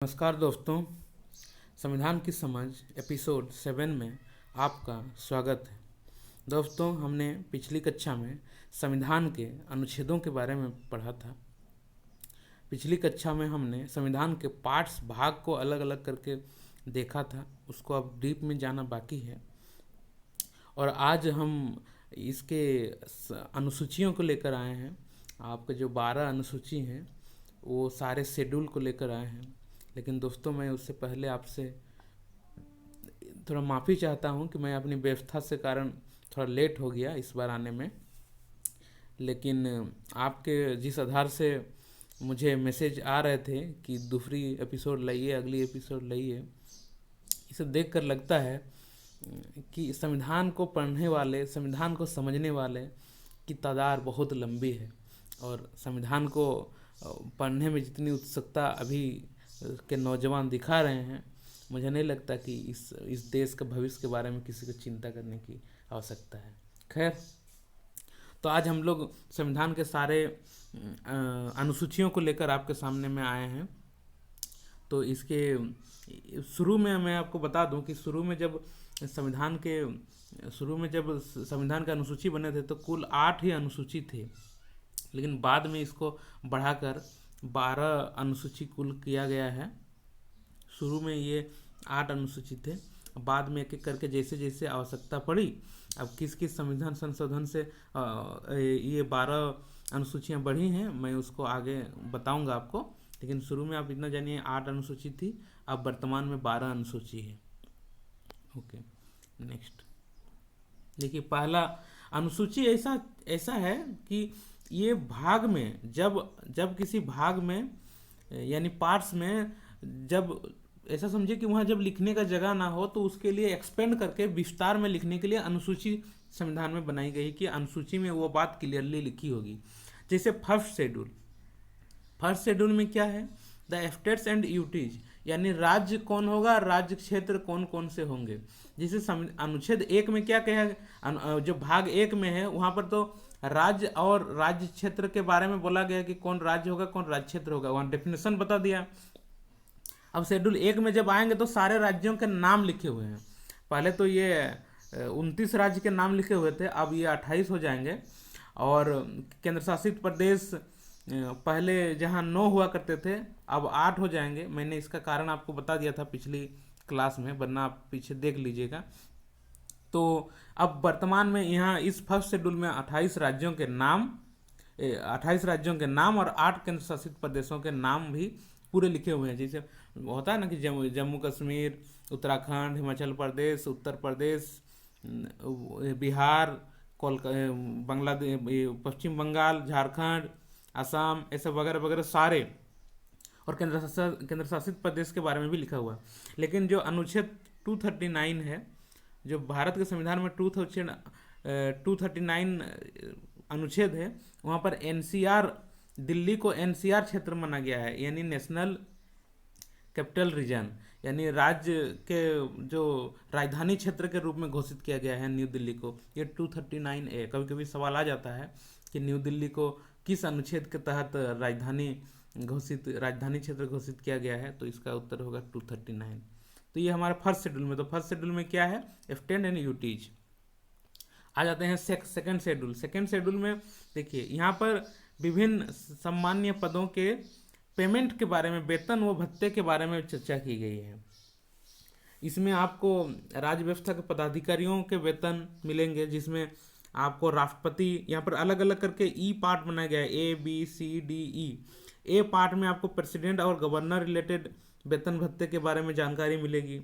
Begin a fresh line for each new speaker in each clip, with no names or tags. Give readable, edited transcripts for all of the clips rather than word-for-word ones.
नमस्कार दोस्तों। संविधान की समझ एपिसोड 7 में आपका स्वागत है। दोस्तों, हमने पिछली कक्षा में संविधान के अनुच्छेदों के बारे में पढ़ा था। पिछली कक्षा में हमने संविधान के पार्ट्स भाग को अलग अलग करके देखा था, उसको अब डीप में जाना बाकी है। और आज हम इसके अनुसूचियों को लेकर आए हैं। आपके जो 12 अनुसूची हैं वो सारे शेड्यूल को लेकर आए हैं। लेकिन दोस्तों, मैं उससे पहले आपसे थोड़ा माफ़ी चाहता हूं कि मैं अपनी व्यवस्था से कारण थोड़ा लेट हो गया इस बार आने में। लेकिन आपके जिस आधार से मुझे मैसेज आ रहे थे कि दूसरी एपिसोड लाइए, अगली एपिसोड लाइए, इसे देखकर लगता है कि संविधान को पढ़ने वाले, संविधान को समझने वाले की तादाद बहुत लंबी है। और संविधान को पढ़ने में जितनी उत्सुकता अभी के नौजवान दिखा रहे हैं, मुझे नहीं लगता कि इस देश के भविष्य के बारे में किसी को चिंता करने की आवश्यकता है। खैर, तो आज हम लोग संविधान के सारे अनुसूचियों को लेकर आपके सामने में आए हैं। तो इसके शुरू में मैं आपको बता दूं कि शुरू में जब संविधान के अनुसूची बने थे तो कुल 8 ही अनुसूची थे। लेकिन बाद में इसको बढ़ाकर 12 अनुसूची कुल किया गया है। शुरू में ये 8 अनुसूची थे, बाद में एक एक करके जैसे जैसे आवश्यकता पड़ी, अब किस किस संविधान संशोधन से ये 12 अनुसूचियाँ बढ़ी हैं, मैं उसको आगे बताऊंगा आपको। लेकिन शुरू में आप इतना जानिए 8 अनुसूची थी, अब वर्तमान में 12 अनुसूची है। ओके, नेक्स्ट देखिए, पहला अनुसूची ऐसा है कि ये भाग में जब किसी भाग में यानी पार्ट्स में, जब ऐसा समझिए कि वहाँ जब लिखने का जगह ना हो तो उसके लिए एक्सपेंड करके विस्तार में लिखने के लिए अनुसूची संविधान में बनाई गई कि अनुसूची में वो बात क्लियरली लिखी होगी। जैसे फर्स्ट शेड्यूल में क्या है, द स्टेट्स एंड यूटीज, यानी राज्य कौन होगा, राज्य क्षेत्र कौन कौन से होंगे। जैसे अनुच्छेद 1 में क्या कहा, जो भाग 1 में है वहाँ पर तो राज्य और राज्य क्षेत्र के बारे में बोला गया कि कौन राज्य होगा, कौन राज्य क्षेत्र होगा, वहाँ डेफिनेशन बता दिया। अब शेड्यूल 1 में जब आएंगे तो सारे राज्यों के नाम लिखे हुए हैं। पहले तो ये 29 राज्य के नाम लिखे हुए थे, अब ये 28 हो जाएंगे। और केंद्र शासित प्रदेश पहले जहाँ 9 हुआ करते थे, अब 8 हो जाएंगे। मैंने इसका कारण आपको बता दिया था पिछली क्लास में, वरना आप पीछे देख लीजिएगा। तो अब वर्तमान में यहाँ इस फर्स्ट शेड्यूल में 28 राज्यों के नाम और 8 केंद्र शासित प्रदेशों के नाम भी पूरे लिखे हुए हैं। जैसे होता है ना कि जम्मू कश्मीर, उत्तराखंड, हिमाचल प्रदेश, उत्तर प्रदेश, बिहार, बांग्लादेश, पश्चिम बंगाल, झारखंड, असम, ऐसे वगैरह वगैरह सारे, और केंद्र शासित प्रदेश के बारे में भी लिखा हुआ है। लेकिन जो अनुच्छेद 239 है, जो भारत के संविधान में 239 अनुच्छेद है, वहाँ पर एनसीआर, दिल्ली को एनसीआर क्षेत्र माना गया है, यानी नेशनल कैपिटल रीजन, यानी राज्य के जो राजधानी क्षेत्र के रूप में घोषित किया गया है न्यू दिल्ली को। ये 239A। कभी कभी सवाल आ जाता है कि न्यू दिल्ली को किस अनुच्छेद के तहत राजधानी क्षेत्र घोषित किया गया है, तो इसका उत्तर होगा 239। तो ये हमारा फर्स्ट शेड्यूल में। तो फर्स्ट शेड्यूल में क्या है, स्टैंड एंड यूटीज। आ जाते हैं सेकंड शेड्यूल। सेकंड शेड्यूल में देखिए, यहाँ पर विभिन्न सम्मान्य पदों के पेमेंट के बारे में, वेतन व भत्ते के बारे में चर्चा की गई है। इसमें आपको राज्य व्यवस्था के पदाधिकारियों के वेतन मिलेंगे, जिसमें आपको राष्ट्रपति, यहाँ पर अलग अलग करके ई पार्ट बनाया गया है, ABCDE। ए पार्ट में आपको प्रेसिडेंट और गवर्नर रिलेटेड वेतन भत्ते के बारे में जानकारी मिलेगी।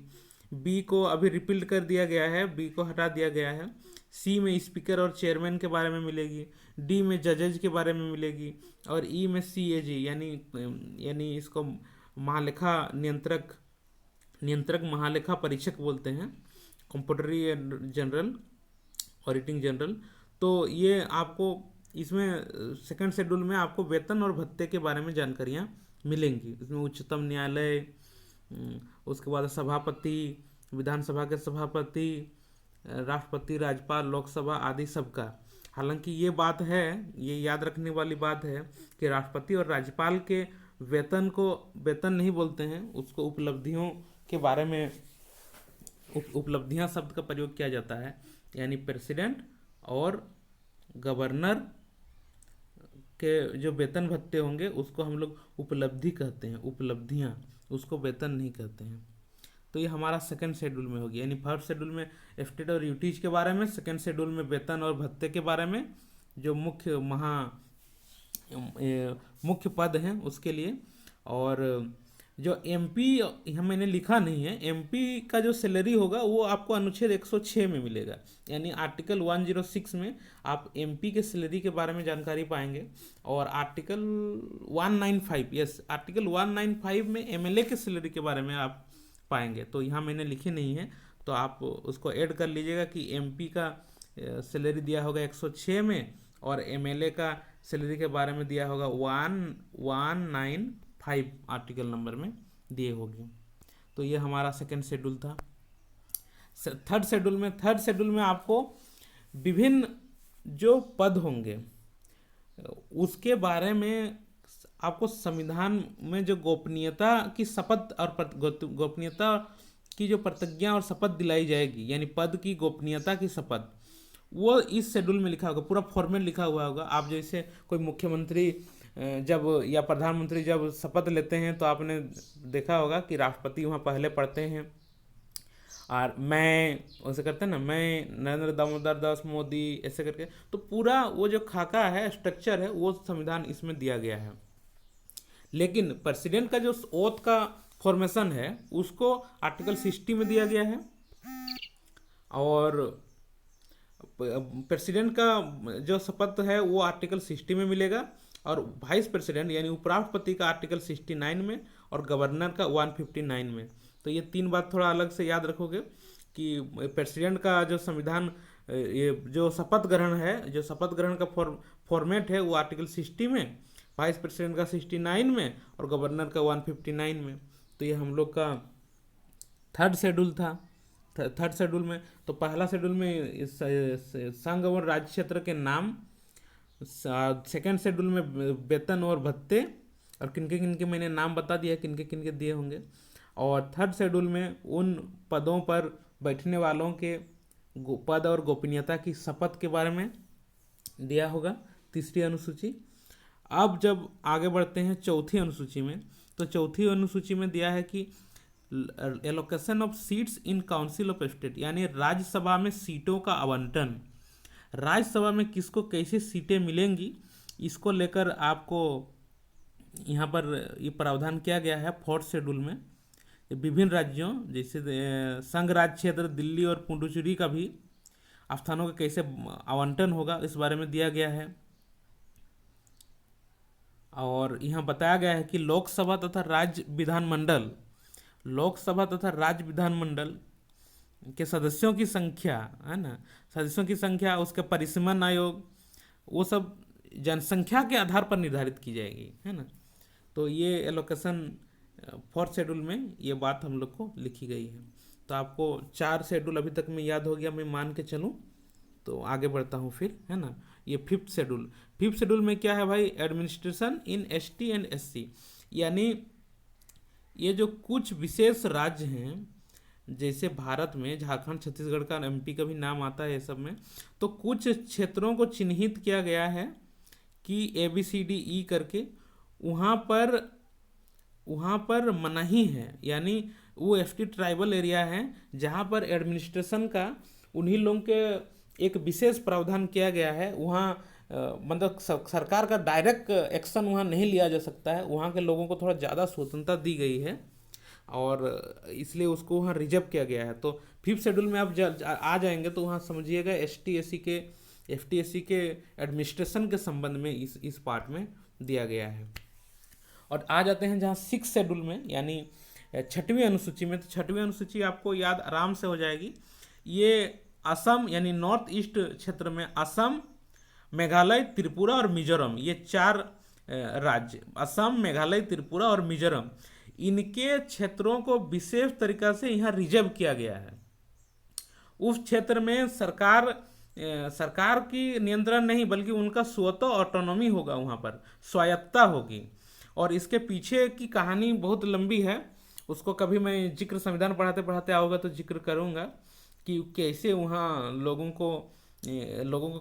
बी को अभी रिपील्ड कर दिया गया है, बी को हटा दिया गया है। सी में स्पीकर और चेयरमैन के बारे में मिलेगी। डी में जजेज के बारे में मिलेगी। और ई में CAG, यानी इसको नियंत्रक महालेखा परीक्षक बोलते हैं, कंप्यूटरी जनरल, ऑडिटिंग जनरल। तो ये आपको इसमें सेकंड शेड्यूल में आपको वेतन और भत्ते के बारे में जानकारियाँ मिलेंगी। इसमें उच्चतम न्यायालय, उसके बाद सभापति, विधानसभा के सभापति, राष्ट्रपति, राज्यपाल, लोकसभा आदि सबका। हालांकि ये बात है, ये याद रखने वाली बात है कि राष्ट्रपति और राज्यपाल के वेतन नहीं बोलते हैं, उसको उपलब्धियों के बारे में उपलब्धियां शब्द का प्रयोग किया जाता है। यानी प्रेसिडेंट और गवर्नर के जो वेतन भत्ते होंगे उसको हम लोग उपलब्धि कहते हैं, उपलब्धियां, उसको वेतन नहीं कहते हैं। तो ये हमारा सेकंड शेड्यूल में होगी। यानी फर्स्ट शेड्यूल में स्टेट और यूटीज के बारे में, सेकंड शेड्यूल में वेतन और भत्ते के बारे में, जो मुख्य पद हैं उसके लिए। और जो एमपी, यहाँ मैंने लिखा नहीं है, एमपी का जो सैलरी होगा वो आपको अनुच्छेद 106 में मिलेगा। यानी आर्टिकल 106 में आप एमपी के सैलरी के बारे में जानकारी पाएंगे। और आर्टिकल 195, आर्टिकल 195 में एमएलए के सैलरी के बारे में आप पाएंगे। तो यहाँ मैंने लिखी नहीं है, तो आप उसको ऐड कर लीजिएगा कि एमपी का सैलरी दिया होगा 106 में, और एमएलए का सैलरी के बारे में दिया होगा 195 आर्टिकल नंबर में दिए होंगे। तो ये हमारा सेकंड शेड्यूल था। थर्ड शेड्यूल में आपको विभिन्न जो पद होंगे उसके बारे में आपको संविधान में जो गोपनीयता की शपथ और गोपनीयता की जो प्रतिज्ञा और शपथ दिलाई जाएगी, यानी पद की गोपनीयता की शपथ, वो इस शेड्यूल में लिखा होगा, पूरा फॉर्मेट लिखा हुआ होगा। आप जैसे कोई मुख्यमंत्री जब या प्रधानमंत्री जब शपथ लेते हैं तो आपने देखा होगा कि राष्ट्रपति वहाँ पहले पढ़ते हैं, और मैं वैसे करते हैं ना, मैं नरेंद्र दामोदर दास मोदी, ऐसे करके। तो पूरा वो जो खाका है, स्ट्रक्चर है, वो संविधान इसमें दिया गया है। लेकिन प्रेसिडेंट का जो ओथ का फॉर्मेशन है उसको आर्टिकल 60 में दिया गया है, और प्रेसिडेंट का जो शपथ है वो आर्टिकल 60 में मिलेगा, और वाइस प्रेसिडेंट यानी उपराष्ट्रपति का आर्टिकल 69 में, और गवर्नर का 159 में। तो ये तीन बात थोड़ा अलग से याद रखोगे कि प्रेसिडेंट का जो संविधान, ये जो शपथ ग्रहण है, जो शपथ ग्रहण का फॉर्मेट है वो आर्टिकल 60 में, वाइस प्रेसिडेंट का 69 में, और गवर्नर का 159 में। तो ये हम लोग का थर्ड शेड्यूल था। थर्ड शेड्यूल में तो पहला शेड्यूल में संघ और राज्य क्षेत्र के नाम, सेकंड शेड्यूल में वेतन और भत्ते, और किनके मैंने नाम बता दिया, किनके दिए होंगे। और थर्ड शेड्यूल में उन पदों पर बैठने वालों के पद और गोपनीयता की शपथ के बारे में दिया होगा, तीसरी अनुसूची। अब जब आगे बढ़ते हैं चौथी अनुसूची में, तो चौथी अनुसूची में दिया है कि allocation of seats in council of state, यानी राज्यसभा में सीटों का आवंटन, राज्यसभा में किसको कैसी सीटें मिलेंगी, इसको लेकर आपको यहाँ पर ये प्रावधान किया गया है फोर्थ शेड्यूल में। विभिन्न राज्यों जैसे संघ राज्य क्षेत्र दिल्ली और पुडुचेरी का भी स्थानों का कैसे आवंटन होगा इस बारे में दिया गया है। और यहाँ बताया गया है कि लोकसभा तथा राज्य विधानमंडल के सदस्यों की संख्या, है ना, सदस्यों की संख्या, उसके परिसीमन आयोग, वो सब जनसंख्या के आधार पर निर्धारित की जाएगी, है ना। तो ये एलोकेशन फोर्थ शेड्यूल में ये बात हम लोग को लिखी गई है। तो आपको 4 शेड्यूल अभी तक में याद हो गया, मैं मान के चलूँ। तो आगे बढ़ता हूँ फिर, है ना। ये फिफ्थ शेड्यूल में क्या है भाई, administration in ST and SC, यानी ये जो कुछ विशेष राज्य हैं, जैसे भारत में झारखंड, छत्तीसगढ़ का, एमपी का भी नाम आता है ये सब में, तो कुछ क्षेत्रों को चिन्हित किया गया है कि ABCDE करके, वहाँ पर मनाही है, यानी वो एसटी ट्राइबल एरिया है जहाँ पर एडमिनिस्ट्रेशन का उन्हीं लोगों के एक विशेष प्रावधान किया गया है। वहाँ मतलब सरकार का डायरेक्ट एक्शन वहाँ नहीं लिया जा सकता है, वहाँ के लोगों को थोड़ा ज़्यादा स्वतंत्रता दी गई है, और इसलिए उसको वहाँ रिजर्व किया गया है। तो फिफ्थ शेड्यूल में आप आ जाएंगे तो वहाँ समझिएगा FTSC के एडमिनिस्ट्रेशन के संबंध में इस पार्ट में दिया गया है। और आ जाते हैं जहाँ सिक्स शेड्यूल में, यानी छठवीं अनुसूची में। तो छठवीं अनुसूची आपको याद आराम से हो जाएगी। ये असम यानी नॉर्थ ईस्ट क्षेत्र में असम, मेघालय, त्रिपुरा और मिजोरम, ये 4 राज्य, असम, मेघालय, त्रिपुरा और मिजोरम, इनके क्षेत्रों को विशेष तरीका से यहाँ रिजर्व किया गया है। उस क्षेत्र में सरकार की नियंत्रण नहीं, बल्कि उनका स्वतः ऑटोनॉमी होगा, वहाँ पर स्वायत्तता होगी। और इसके पीछे की कहानी बहुत लंबी है, उसको कभी मैं जिक्र संविधान पढ़ाते पढ़ाते आओगा तो जिक्र करूँगा कि कैसे वहाँ लोगों को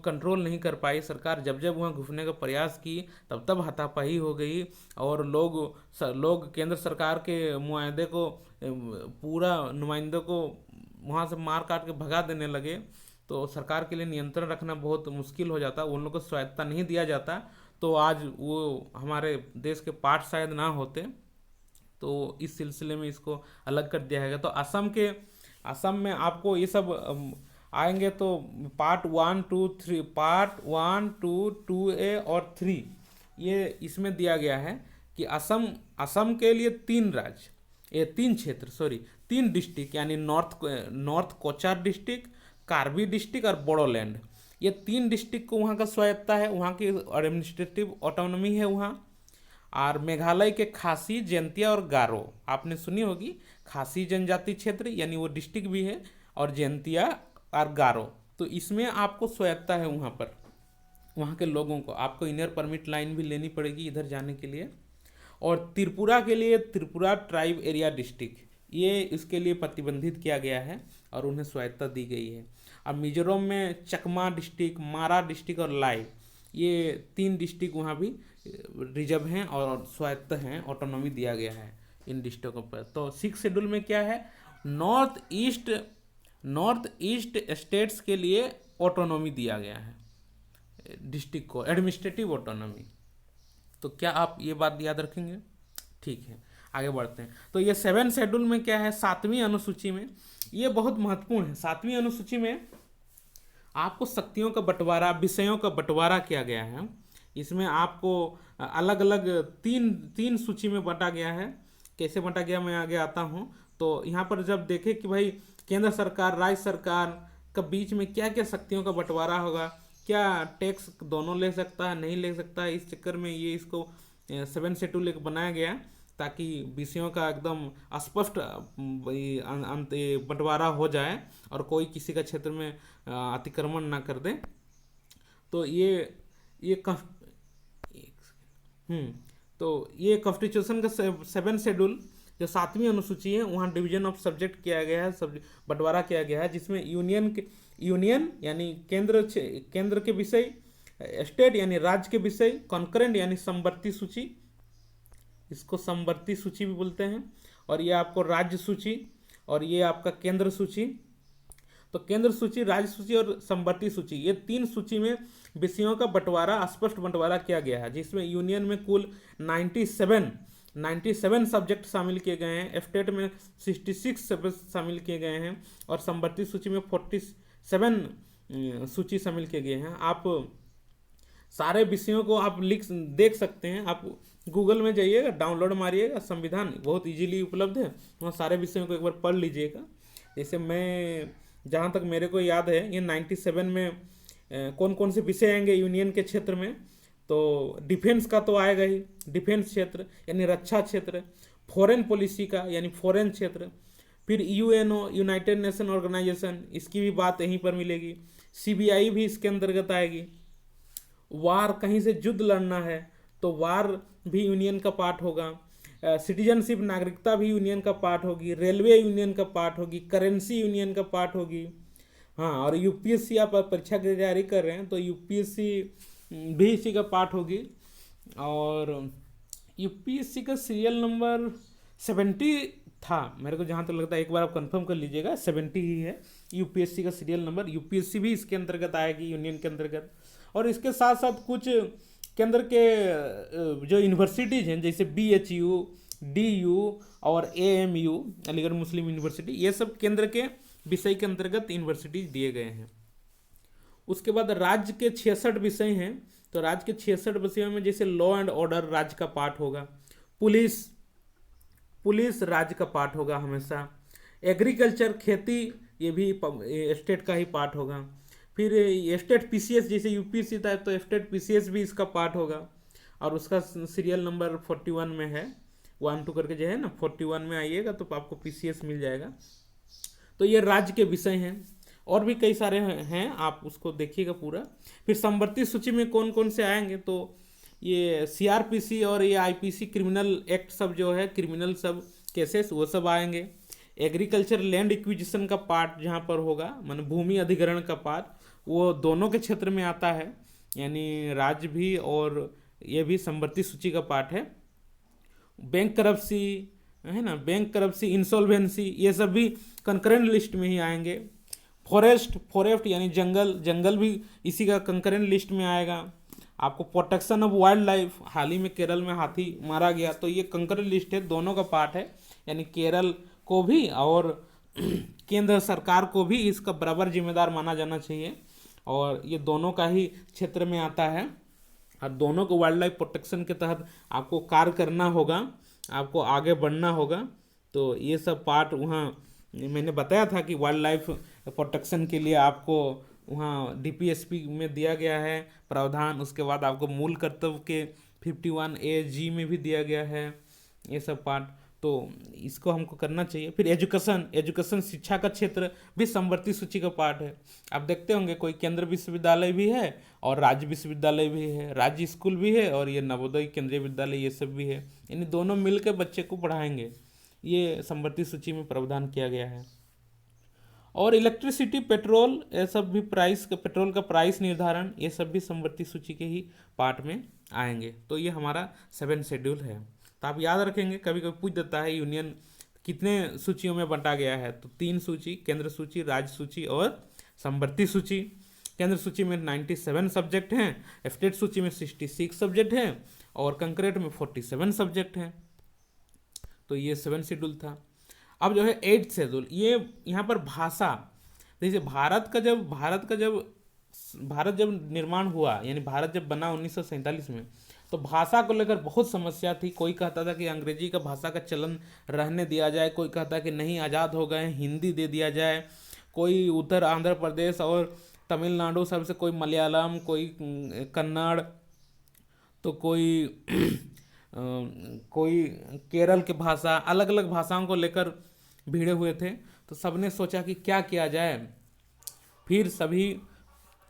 कंट्रोल नहीं कर पाई सरकार। जब जब वहाँ घुसने का प्रयास की तब तब हाथापाई हो गई, और लोग केंद्र सरकार के मुआहदे को पूरा नुमाइंदों को वहाँ से मार काट के भगा देने लगे। तो सरकार के लिए नियंत्रण रखना बहुत मुश्किल हो जाता, उन लोगों को स्वायत्ता नहीं दिया जाता, तो आज वो हमारे देश के पार्ट शायद ना होते। तो इस सिलसिले में इसको अलग कर दिया है। तो असम में आपको ये सब आएंगे तो पार्ट 1, 2, 3 और 3 ये इसमें दिया गया है कि असम के लिए 3 राज्य, ये 3 क्षेत्र, सॉरी 3 डिस्ट्रिक्ट, यानी नॉर्थ कोचार डिस्ट्रिक्ट, कार्बी डिस्ट्रिक्ट और बोडोलैंड, ये 3 डिस्ट्रिक्ट को वहाँ का स्वायत्ता है, वहाँ की एडमिनिस्ट्रेटिव ऑटोनॉमी है वहाँ। और मेघालय के खासी, जैंतिया और गारो आपने सुनी होगी, खासी जनजाति क्षेत्र यानी वो डिस्ट्रिक्ट भी है, और जैंतिया और गारो, तो इसमें आपको स्वायत्ता है वहाँ पर। वहाँ के लोगों को आपको इनर परमिट लाइन भी लेनी पड़ेगी इधर जाने के लिए। और त्रिपुरा के लिए त्रिपुरा ट्राइब एरिया डिस्ट्रिक्ट, ये इसके लिए प्रतिबंधित किया गया है और उन्हें स्वायत्ता दी गई है। अब मिजोरम में चकमा डिस्ट्रिक्ट, मारा डिस्ट्रिक्ट और लाई, ये 3 डिस्ट्रिक्ट वहाँ भी रिजर्व हैं और स्वायत्त हैं, ऑटोनॉमी दिया गया है इन डिस्ट्रिक्टों पर। तो 6 शेड्यूल में क्या है, नॉर्थ ईस्ट स्टेट्स के लिए ऑटोनॉमी दिया गया है, डिस्ट्रिक्ट को एडमिनिस्ट्रेटिव ऑटोनॉमी। तो क्या आप ये बात याद रखेंगे? ठीक है, आगे बढ़ते हैं। तो ये 7 शेड्यूल में क्या है, 7वीं अनुसूची में, ये बहुत महत्वपूर्ण है। 7वीं अनुसूची में आपको शक्तियों का बंटवारा, विषयों का बंटवारा किया गया है। इसमें आपको अलग अलग तीन सूची में बांटा गया है। कैसे बांटा गया मैं आगे आता हूँ। तो यहाँ पर जब देखें कि भाई केंद्र सरकार राज्य सरकार के बीच में क्या क्या शक्तियों का बंटवारा होगा, क्या टैक्स दोनों ले सकता है नहीं ले सकता है, इस चक्कर में ये इसको 7 शेड्यूल एक बनाया गया ताकि विषयों का एकदम स्पष्ट बंटवारा हो जाए और कोई किसी का क्षेत्र में अतिक्रमण ना कर दे। तो ये कॉन्स्टिट्यूशन का 7 शेड्यूल जो 7वीं अनुसूची है, वहाँ डिवीजन ऑफ सब्जेक्ट किया गया है, सब बंटवारा किया गया है, जिसमें यूनियन यानी केंद्र के विषय, स्टेट यानी राज्य के विषय, कॉन्करेंट यानी समवर्ती सूची, इसको समवर्ती सूची भी बोलते हैं, और ये आपको राज्य सूची, और ये आपका केंद्र सूची। तो केंद्र सूची, राज्य सूची और समवर्ती सूची, ये 3 सूची में विषयों का बंटवारा, स्पष्ट बंटवारा किया गया है, जिसमें यूनियन में कुल 97 सब्जेक्ट शामिल किए गए हैं, स्टेट में 66 सब्जेक्ट शामिल किए गए हैं, और समवर्ती सूची में 47 सूची शामिल किए गए हैं। आप सारे विषयों को आप देख सकते हैं, आप गूगल में जाइएगा, डाउनलोड मारिएगा, संविधान बहुत इजीली उपलब्ध है, वहाँ सारे विषयों को एक बार पढ़ लीजिएगा। जैसे मैं जहाँ तक मेरे को याद है, ये 97 में कौन कौन से विषय आएंगे यूनियन के क्षेत्र में, तो डिफेंस का तो आएगा ही, डिफेंस क्षेत्र यानी रक्षा क्षेत्र, फॉरेन पॉलिसी का यानी फॉरेन क्षेत्र, फिर यूएनओ यूनाइटेड नेशन ऑर्गेनाइजेशन, इसकी भी बात यहीं पर मिलेगी, सीबीआई भी इसके अंतर्गत आएगी, वार कहीं से युद्ध लड़ना है तो वार भी यूनियन का पार्ट होगा, सिटीजनशिप नागरिकता भी यूनियन का पार्ट होगी, रेलवे यूनियन का पार्ट होगी, करेंसी यूनियन का पार्ट होगी। हाँ, और यूपीएससी आप परीक्षा की तैयारी कर रहे हैं तो यूपीएससी भी इसी का पार्ट होगी, और यूपीएससी का सीरियल नंबर 70 था मेरे को जहाँ तक लगता है, एक बार आप कंफर्म कर लीजिएगा, 70 ही है यूपीएससी का सीरियल नंबर। यूपीएससी भी इसके अंतर्गत आएगी, यूनियन के अंतर्गत। और इसके साथ साथ कुछ केंद्र के जो यूनिवर्सिटीज़ हैं, जैसे BHU, DU और AMU अलीगढ़ मुस्लिम यूनिवर्सिटी, ये सब केंद्र के विषय के अंतर्गत यूनिवर्सिटीज दिए गए हैं। उसके बाद राज्य के 66 विषय हैं, तो राज्य के 66 विषयों में जैसे लॉ एंड ऑर्डर राज्य का पार्ट होगा, पुलिस राज्य का पार्ट होगा हमेशा, एग्रीकल्चर खेती ये भी स्टेट का ही पार्ट होगा, फिर स्टेट PCS जैसे यूपीएससी था तो स्टेट PCS भी इसका पार्ट होगा, और उसका सीरियल नंबर 41 में है, 1 2 करके जो है ना 41 में आइएगा तो आपको PCS मिल जाएगा। तो ये राज्य के विषय हैं, और भी कई सारे हैं, आप उसको देखिएगा पूरा। फिर समवर्ती सूची में कौन कौन से आएंगे, तो ये सीआरपीसी और ये आईपीसी क्रिमिनल एक्ट सब जो है, क्रिमिनल सब केसेस वो सब आएंगे। एग्रीकल्चर लैंड एक्विजिशन का पार्ट जहाँ पर होगा, माने भूमि अधिग्रहण का पार्ट, वो दोनों के क्षेत्र में आता है, यानी राज्य भी और ये भी संवर्ती सूची का पार्ट है। बैंक करप्सी है ना, बैंक करप्सी, इंसॉल्वेंसी, ये सब भी कंकरेंट लिस्ट में ही आएंगे। फॉरेस्ट यानी जंगल भी इसी का कंकरेंट लिस्ट में आएगा। आपको प्रोटेक्शन ऑफ वाइल्ड लाइफ, हाल ही में केरल में हाथी मारा गया, तो ये कंकरेंट लिस्ट है, दोनों का पार्ट है, यानी केरल को भी और केंद्र सरकार को भी इसका बराबर जिम्मेदार माना जाना चाहिए, और ये दोनों का ही क्षेत्र में आता है, और दोनों को वाइल्ड लाइफ प्रोटेक्शन के तहत आपको कार्य करना होगा, आपको आगे बढ़ना होगा। तो ये सब पार्ट वहाँ मैंने बताया था कि वाइल्ड लाइफ प्रोटेक्शन के लिए आपको वहाँ डीपीएसपी में दिया गया है प्रावधान। उसके बाद आपको मूल कर्तव्य के 51A(g) में भी दिया गया है ये सब पार्ट, तो इसको हमको करना चाहिए। फिर एजुकेशन शिक्षा का क्षेत्र भी संवर्ती सूची का पार्ट है। आप देखते होंगे कोई केंद्र विश्वविद्यालय भी है और राज्य विश्वविद्यालय भी है, राज्य स्कूल भी है और ये नवोदय केंद्रीय विद्यालय ये सब भी है, यानी दोनों मिलकर बच्चे को पढ़ाएंगे, ये संवर्ती सूची में प्रावधान किया गया है। और इलेक्ट्रिसिटी, पेट्रोल, ये सब भी पेट्रोल का प्राइस निर्धारण, ये सब भी संवर्ती सूची के ही पार्ट में आएंगे। तो ये हमारा 7 शेड्यूल है। तो आप याद रखेंगे, कभी कभी पूछ देता है यूनियन कितने सूचियों में बंटा गया है, तो 3 सूची, केंद्र सूची, राज्य सूची और संवर्ती सूची। केंद्र सूची में 97 सब्जेक्ट हैं, स्टेट सूची में 66 सब्जेक्ट हैं और कंकरेंट में 47 सब्जेक्ट हैं। तो ये 7 शेड्यूल था। अब जो है 8 शेड्यूल, ये यहाँ पर भाषा, जैसे भारत जब निर्माण हुआ, यानी भारत जब बना 1947 में, तो भाषा को लेकर बहुत समस्या थी। कोई कहता था कि अंग्रेजी का भाषा का चलन रहने दिया जाए, कोई कहता कि नहीं आज़ाद हो गए हिंदी दे दिया जाए, कोई उत्तर आंध्र प्रदेश और तमिलनाडु सब से कोई मलयालम, कोई कन्नड़, तो कोई केरल के भाषा, अलग अलग भाषाओं को लेकर भिड़े हुए थे। तो सबने सोचा कि क्या किया जाए, फिर सभी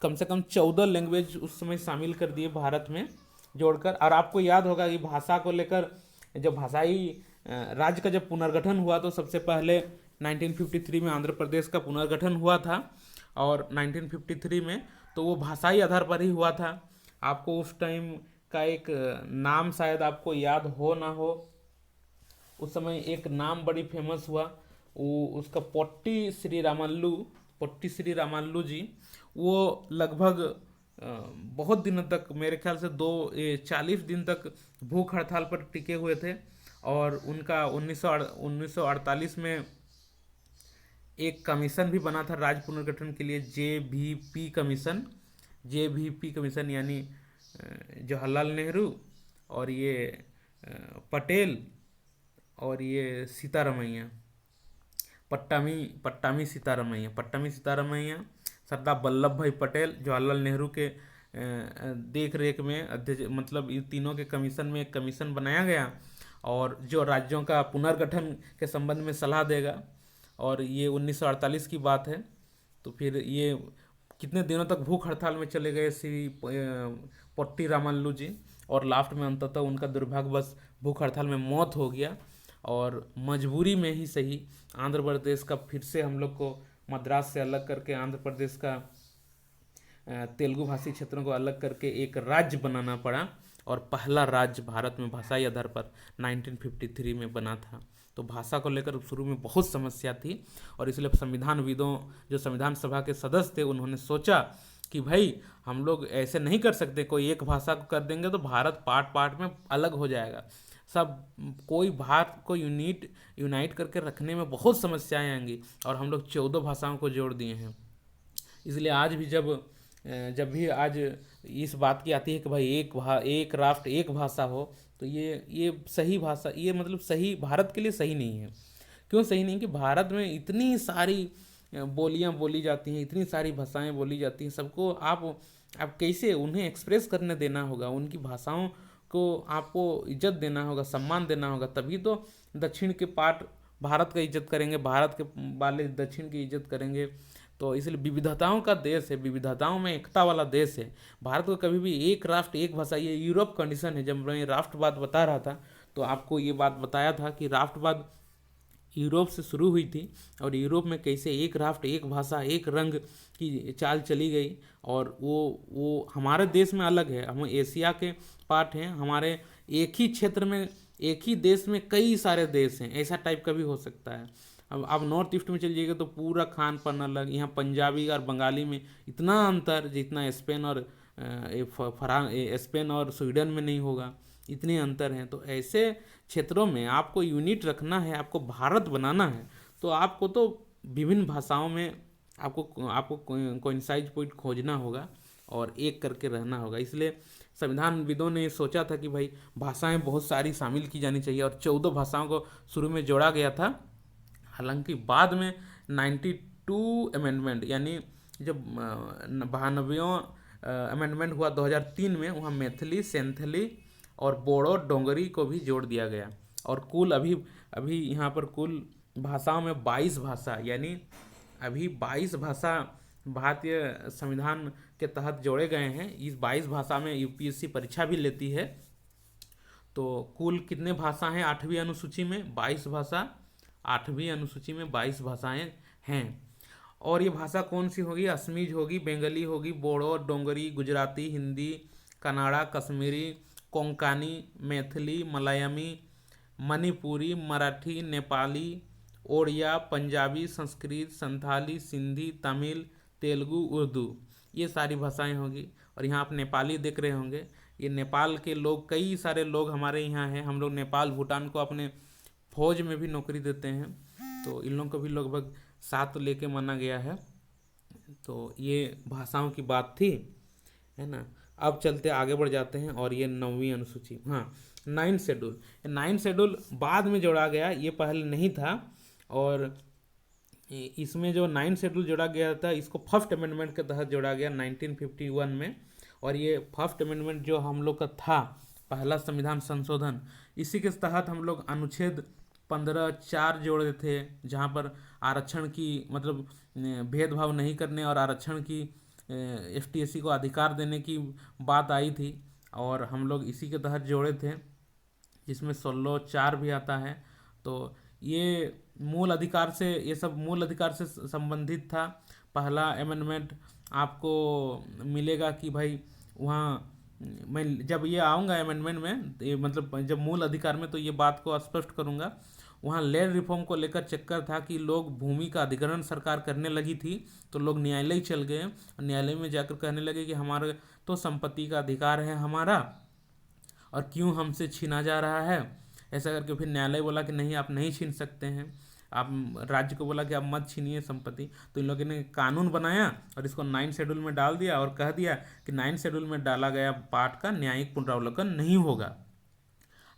कम से कम 14 लैंग्वेज उस समय शामिल कर दिए भारत में जोड़कर। और आपको याद होगा कि भाषा को लेकर जब भाषाई राज्य का जब पुनर्गठन हुआ, तो सबसे पहले 1953 में आंध्र प्रदेश का पुनर्गठन हुआ था, और 1953 में तो वो भाषाई आधार पर ही हुआ था। आपको उस टाइम का एक नाम शायद आपको याद हो ना हो, उस समय एक नाम बड़ी फेमस हुआ, वो उसका पोट्टी श्री रामालू जी, वो लगभग बहुत दिनों तक, मेरे ख्याल से 40 दिन तक भूख हड़ताल पर टिके हुए थे। और उनका 1948 में एक कमीशन भी बना था राज्य पुनर्गठन के लिए, जेवीपी कमीशन, यानी जवाहरलाल नेहरू और ये पटेल और ये सीतारमैया, पट्टामी सीतारमैया, सरदार वल्लभ भाई पटेल, जवाहरलाल नेहरू के देख रेख में अध्यक्ष, मतलब इन तीनों के कमीशन में एक कमीशन बनाया गया, और जो राज्यों का पुनर्गठन के संबंध में सलाह देगा। और ये 1948 की बात है। तो फिर ये कितने दिनों तक भूख हड़ताल में चले गए श्री पोट्टी रामालू जी, और लास्ट में अंततः उनका दुर्भाग्यवश भूख हड़ताल में मौत हो गया। और मजबूरी में ही सही, आंध्र प्रदेश का फिर से हम लोग को मद्रास से अलग करके, आंध्र प्रदेश का तेलुगु भाषी क्षेत्रों को अलग करके एक राज्य बनाना पड़ा, और पहला राज्य भारत में भाषाई आधार पर 1953 में बना था। तो भाषा को लेकर शुरू में बहुत समस्या थी, और इसलिए संविधानविदों, जो संविधान सभा के सदस्य थे, उन्होंने सोचा कि भाई हम लोग ऐसे नहीं कर सकते, कोई एक भाषा को कर देंगे तो भारत पार्ट में अलग हो जाएगा, सब कोई भारत को यूनाइट करके रखने में बहुत समस्याएं आएंगी, और हम लोग 14 भाषाओं को जोड़ दिए हैं। इसलिए आज भी जब भी आज इस बात की आती है कि भाई एक राष्ट्र एक भाषा हो, तो ये सही भाषा, ये मतलब सही भारत के लिए सही नहीं है। क्यों सही नहीं? कि भारत में इतनी सारी बोलियां बोली जाती हैं, इतनी सारी भाषाएं बोली जाती हैं, सबको आप कैसे उन्हें एक्सप्रेस करने देना होगा, उनकी भाषाओं को आपको इज्जत देना होगा, सम्मान देना होगा, तभी तो दक्षिण के पार्ट भारत का इज्जत करेंगे, भारत के वाले दक्षिण की इज्जत करेंगे, तो इसलिए विविधताओं का देश है, विविधताओं में एकता वाला देश है भारत को। कभी भी एक राष्ट्र एक भाषा, ये यूरोप कंडीशन है। जब मैं राष्ट्रवाद बता रहा था तो आपको ये बात बताया था कि राष्ट्रवाद यूरोप से शुरू हुई थी और यूरोप में कैसे एक राष्ट्र एक भाषा एक रंग की चाल चली गई। और वो हमारे देश में अलग है, हम एशिया के पार्ट हैं, हमारे एक ही क्षेत्र में एक ही देश में कई सारे देश हैं, ऐसा टाइप का भी हो सकता है। अब आप नॉर्थ ईस्ट में चल जाइएगा तो पूरा खान पान अलग, यहाँ पंजाबी और बंगाली में इतना अंतर जितना स्पेन और स्वीडन में नहीं होगा, इतने अंतर हैं। तो ऐसे क्षेत्रों में आपको यूनिट रखना है, आपको भारत बनाना है, तो आपको तो विभिन्न भाषाओं में आपको कोइंसाइड पॉइंट खोजना होगा और एक करके रहना होगा। इसलिए संविधानविदों ने सोचा था कि भाई भाषाएं बहुत सारी शामिल की जानी चाहिए और 14 भाषाओं को शुरू में जोड़ा गया था। हालांकि बाद में 92 अमेंडमेंट यानी जब 92वां अमेंडमेंट हुआ 2003 में, वहाँ मैथिली, सेंथली और बोडो डोंगरी को भी जोड़ दिया गया। और कुल अभी अभी यहाँ पर कुल भाषाओं में 22 भाषा यानी अभी 22 भाषा भारतीय संविधान के तहत जोड़े गए हैं। इस 22 भाषा में यूपीएससी परीक्षा भी लेती है। तो कुल कितने भाषा हैं 8वीं अनुसूची में? 22 भाषा। 8वीं अनुसूची में 22 भाषाएं हैं। और ये भाषा कौन सी होगी? असमीज होगी, बंगाली होगी, बोडो, डोंगरी, गुजराती, हिंदी, कन्नड़ा, कश्मीरी, कोंकणी, मैथिली, मलयामी, मणिपुरी, मराठी, नेपाली, ओडिया, पंजाबी, संस्कृत, संथाली, सिंधी, तमिल, तेलुगु, उर्दू, ये सारी भाषाएं होगी। और यहाँ आप नेपाली देख रहे होंगे, ये नेपाल के लोग, कई सारे लोग हमारे यहाँ हैं। हम लोग नेपाल भूटान को अपने फौज में भी नौकरी देते हैं, तो इन लोगों को भी लगभग 7 लेके माना गया है। तो ये भाषाओं की बात थी, है ना। अब चलते आगे बढ़ जाते हैं। और ये 9वीं अनुसूची, हाँ 9 शेड्यूल। 9 शेड्यूल बाद में जोड़ा गया, ये पहले नहीं था। और इसमें जो 9 शेड्यूल जोड़ा गया था, इसको फर्स्ट अमेंडमेंट के तहत जोड़ा गया 1951 में। और ये फर्स्ट अमेंडमेंट जो हम लोग का था, पहला संविधान संशोधन, इसी के तहत हम लोग अनुच्छेद 15(4) जोड़े थे, जहाँ पर आरक्षण की मतलब भेदभाव नहीं करने और आरक्षण की एसटी/एससी को अधिकार देने की बात आई थी। और हम लोग इसी के तहत जोड़े थे, जिसमें 16(4) भी आता है। तो ये मूल अधिकार से, ये सब मूल अधिकार से संबंधित था। पहला अमेंडमेंट आपको मिलेगा कि भाई वहाँ, मैं जब ये आऊँगा अमेंडमेंट में, ये मतलब जब मूल अधिकार में, तो ये बात को स्पष्ट करूँगा। वहाँ लैंड रिफॉर्म को लेकर चक्कर था कि लोग भूमि का अधिग्रहण सरकार करने लगी थी, तो लोग न्यायालय चल गए और न्यायालय में जाकर कहने लगे कि हमारे तो संपत्ति का अधिकार है हमारा, और क्यों हमसे छीना जा रहा है। ऐसा करके फिर न्यायालय बोला कि नहीं, आप नहीं छीन सकते हैं। आप राज्य को बोला कि आप मत छीनिए संपत्ति। तो इन लोगों ने कानून बनाया और इसको 9 शेड्यूल में डाल दिया और कह दिया कि 9 शेड्यूल में डाला गया पाठ का न्यायिक पुनरावलोकन नहीं होगा।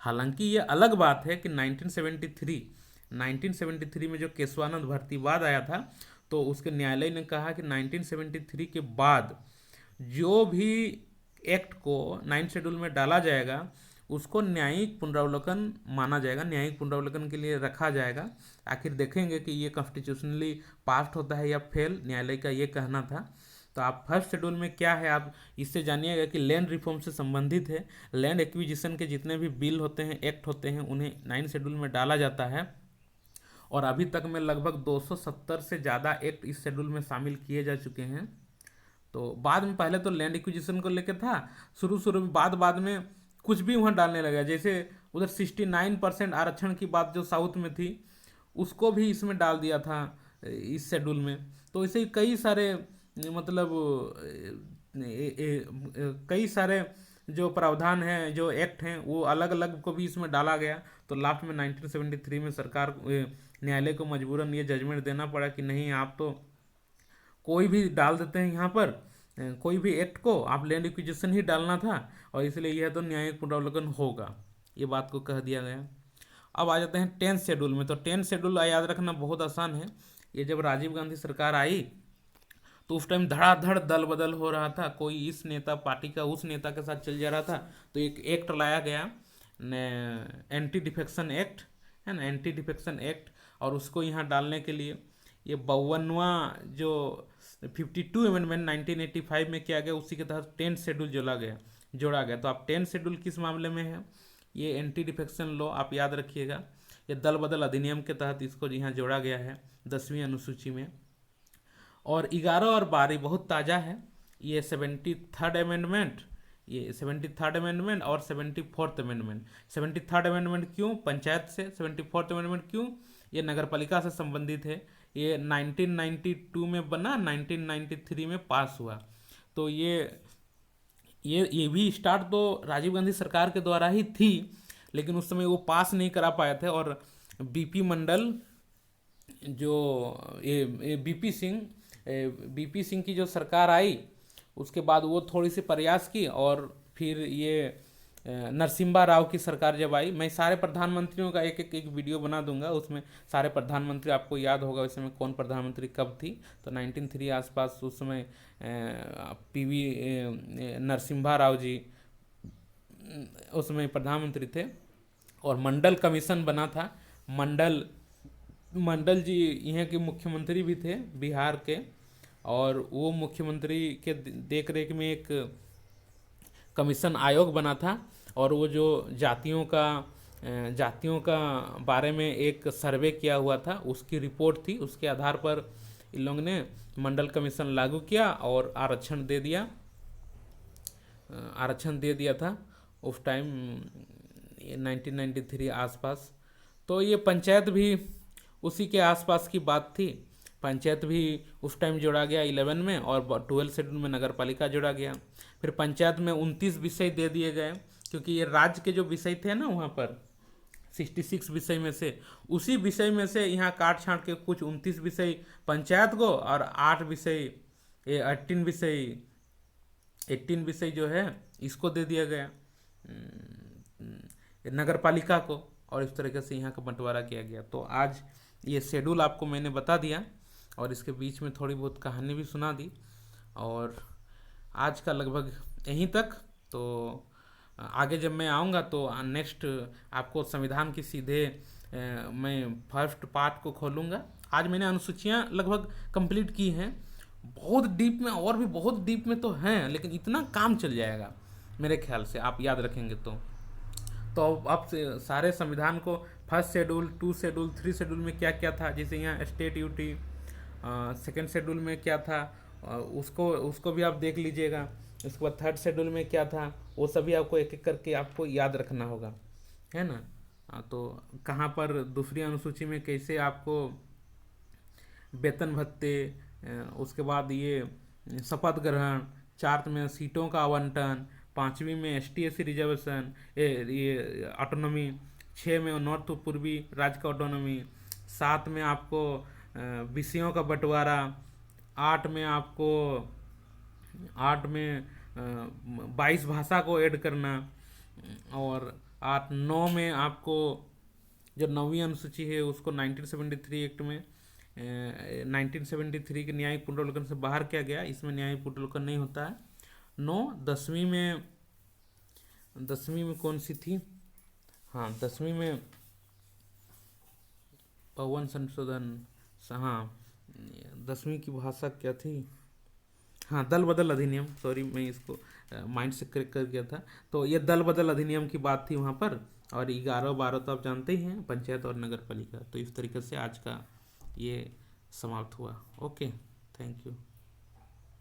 हालांकि ये अलग बात है कि 1973 में जो केशवानंद भर्तीवाद आया था, तो उसके न्यायालय ने कहा कि 1973 के बाद जो भी एक्ट को 9 शेड्यूल में डाला जाएगा, उसको न्यायिक पुनरावलोकन माना जाएगा, न्यायिक पुनरावलोकन के लिए रखा जाएगा। आखिर देखेंगे कि ये कॉन्स्टिट्यूशनली पास होता है या फेल, न्यायालय का ये कहना था। तो आप फर्स्ट शेड्यूल में क्या है, आप इससे जानिएगा कि लैंड रिफॉर्म से संबंधित है। लैंड एक्विजिशन के जितने भी बिल होते हैं, एक्ट होते हैं, उन्हें 9 शेड्यूल में डाला जाता है। और अभी तक में लगभग 270 से ज़्यादा एक्ट इस शेड्यूल में शामिल किए जा चुके हैं। तो बाद में, पहले तो लैंड एक्विजिशन को लेकर था शुरू में, बाद में कुछ भी वहाँ डालने लगा। जैसे उधर 69% आरक्षण की बात जो साउथ में थी, उसको भी इसमें डाल दिया था इस शेड्यूल में। तो ऐसे ही कई सारे मतलब कई सारे जो प्रावधान हैं, जो एक्ट हैं, वो अलग अलग को भी इसमें डाला गया। तो लास्ट में 1973 में सरकार, न्यायालय को मजबूरन ये जजमेंट देना पड़ा कि नहीं, आप तो कोई भी डाल देते हैं यहाँ पर, कोई भी एक्ट को, आप लैंड एक्विजिशन ही डालना था, और इसलिए यह तो न्यायिक पुनरावलोकन होगा, ये बात को कह दिया गया। अब आ जाते हैं 10th शेड्यूल में। तो 10th शेड्यूल याद रखना बहुत आसान है। ये जब राजीव गांधी सरकार आई, तो उस टाइम धड़ाधड़ दल बदल हो रहा था, कोई इस नेता पार्टी का उस नेता के साथ चल जा रहा था। तो एक एक्ट लाया गया, एंटी डिफेक्शन एक्ट, है ना, एंटी डिफेक्शन एक्ट। और उसको यहाँ डालने के लिए ये 52वां जो 52 अमेंडमेंट 1985 में किया गया, उसी के तहत 10 शेड्यूल जोड़ा गया। तो आप 10 शेड्यूल किस मामले में है, ये एंटी डिफेक्शन लॉ आप याद रखिएगा। ये दल बदल अधिनियम के तहत इसको यहाँ जोड़ा गया है 10वीं अनुसूची में। और 11 और 12 बहुत ताज़ा है, ये 73rd अमेंडमेंट, ये 73rd अमेंडमेंट और 74th अमेंडमेंट। 73rd अमेंडमेंट क्यों पंचायत से, 74th अमेंडमेंट क्यों, ये नगरपालिका से संबंधित है। ये 1992 में बना, 1993 में पास हुआ। तो ये भी स्टार्ट तो राजीव गांधी सरकार के द्वारा ही थी, लेकिन उस समय वो पास नहीं करा पाए थे। और बीपी मंडल जो ये बीपी सिंह की जो सरकार आई, उसके बाद वो थोड़ी सी प्रयास की, और फिर ये नरसिम्हा राव की सरकार जब आई, मैं सारे प्रधानमंत्रियों का एक वीडियो बना दूंगा, उसमें सारे प्रधानमंत्री आपको याद होगा उस समय कौन प्रधानमंत्री कब थी। तो 1903 आसपास उस समय पीवी नरसिम्हा राव जी उस समय प्रधानमंत्री थे, और मंडल कमीशन बना था। मंडल जी यहाँ के मुख्यमंत्री भी थे बिहार के, और वो मुख्यमंत्री के देख रेख में एक कमीशन आयोग बना था, और वो जो जातियों का बारे में एक सर्वे किया हुआ था, उसकी रिपोर्ट थी, उसके आधार पर इन लोगों ने मंडल कमीशन लागू किया और आरक्षण दे दिया था उस टाइम 1993 आसपास। तो ये पंचायत भी उसी के आसपास की बात थी। पंचायत भी उस टाइम जोड़ा गया 11 में, और 12 शेड्यूल में नगर पालिका जोड़ा गया। फिर पंचायत में 29 विषय दे दिए गए, क्योंकि ये राज्य के जो विषय थे ना वहाँ पर 66 विषय में से, उसी विषय में से यहाँ काट छाँट के कुछ 29 विषय पंचायत को, और 18 विषय जो है इसको दे दिया गया नगर पालिका को, और इस तरीके से यहाँ का बंटवारा किया गया। तो आज ये शेड्यूल आपको मैंने बता दिया, और इसके बीच में थोड़ी बहुत कहानी भी सुना दी, और आज का लगभग यहीं तक। तो आगे जब मैं आऊँगा तो नेक्स्ट आपको संविधान की सीधे मैं फर्स्ट पार्ट को खोलूँगा। आज मैंने अनुसूचियाँ लगभग कंप्लीट की हैं, बहुत डीप में, और भी बहुत डीप में तो हैं, लेकिन इतना काम चल जाएगा मेरे ख्याल से, आप याद रखेंगे तो अब सारे संविधान को फर्स्ट शेड्यूल, 2 शेड्यूल, 3 शेड्यूल में क्या क्या था, जैसे यहाँ स्टेट ड्यूटी, सेकेंड शेड्यूल में क्या था, उसको भी आप देख लीजिएगा। उसके बाद थर्ड शेड्यूल में क्या था, वो सभी आपको एक एक करके आपको याद रखना होगा, है ना। तो कहाँ पर दूसरी अनुसूची में कैसे आपको वेतन भत्ते, उसके बाद ये शपथ ग्रहण, चौथ में सीटों का आवंटन, 5वीं में ST/SC रिजर्वेशन, ये ऑटोनॉमी, 6 में नॉर्थ पूर्वी राज्य का ऑटोनॉमी, 7 में आपको विषयों का बंटवारा, 8 में 22 भाषा को ऐड करना, और 9 में आपको जो 9वीं अनुसूची है उसको 1973 एक्ट में 1973 के न्यायिक पुनर्वलोकन से बाहर किया गया, इसमें न्यायिक पुनर्वलोकन नहीं होता है। 9 10वीं में कौन सी थी, हाँ 10वीं में भवन संशोधन, हाँ 10वीं की भाषा क्या थी, हाँ दल बदल अधिनियम, सॉरी मैं इसको माइंड से करेक्ट कर गया था। तो ये दल बदल अधिनियम की बात थी वहाँ पर, और 11-12 तो आप जानते ही हैं, पंचायत और नगर पालिका। तो इस तरीके से आज का ये समाप्त हुआ। Okay, thank you.